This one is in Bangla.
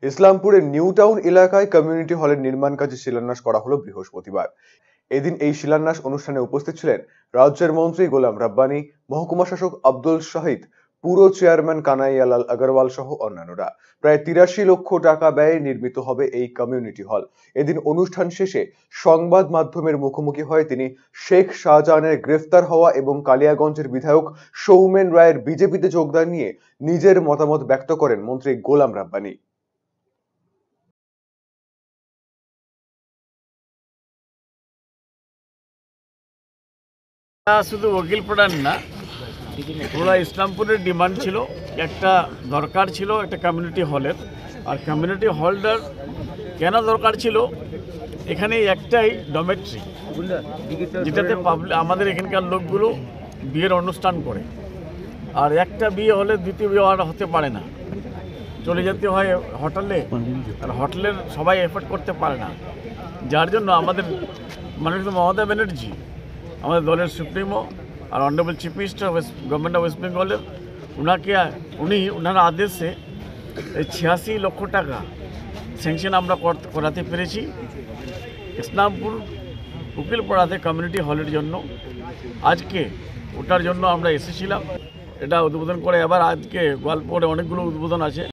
ইসলামপুরের নিউ টাউন এলাকায় কমিউনিটি হলের নির্মাণ কাজে শিলান্যাস করা হলো বৃহস্পতিবার। এদিন এই শিলান্যাস অনুষ্ঠানে উপস্থিত ছিলেন রাজ্যের মন্ত্রী গোলাম রাব্বানী, মহকুমা শাসক আব্দুল শাহিদ, পুর চেয়ারম্যান কানাইয়ালাল আগরওয়াল সহ অন্যান্যরা। প্রায় ৮৩ লক্ষ টাকা ব্যয়ে নির্মিত হবে এই কমিউনিটি হল। এদিন অনুষ্ঠান শেষে সংবাদ মাধ্যমের মুখোমুখি হয়ে তিনি শেখ শাহজাহানের গ্রেফতার হওয়া এবং কালিয়াগঞ্জের বিধায়ক সৌমেন রায়ের বিজেপিতে যোগদান নিয়ে নিজের মতামত ব্যক্ত করেন মন্ত্রী গোলাম রাব্বানী। শুধু ওকিলপাড়ার না, পুরো ইসলামপুরের ডিমান্ড ছিল, একটা দরকার ছিল একটা কমিউনিটি হলের। আর কমিউনিটি হলটার কেন দরকার ছিল, এখানে একটাই ডরমেটরি, যেটাতে আমাদের এখানকার লোকগুলো বিয়ের অনুষ্ঠান করে। আর একটা বিয়ে হলে দ্বিতীয় বিয়ে আর হতে পারে না, চলে যেতে হয় হোটেলে, আর হোটেলের সবাই এফোর্ড করতে পারে না। যার জন্য আমাদের মাননীয় মমতা ব্যানার্জি, আমাদের দলের সুপ্রিমো আর honourable chief minister government of west বেঙ্গলের ওনার আদেশে এই ৮৬ লক্ষ টাকা স্যাংশন আমরা করাতে পেরেছি ইসলামপুর উকিলপাড়াতে কমিউনিটি হলের জন্য। আজকে ওটার জন্য আমরা এসেছিলাম, এটা উদ্বোধন করে। এবার আজকে গল্পরে অনেকগুলো উদ্বোধন আছে।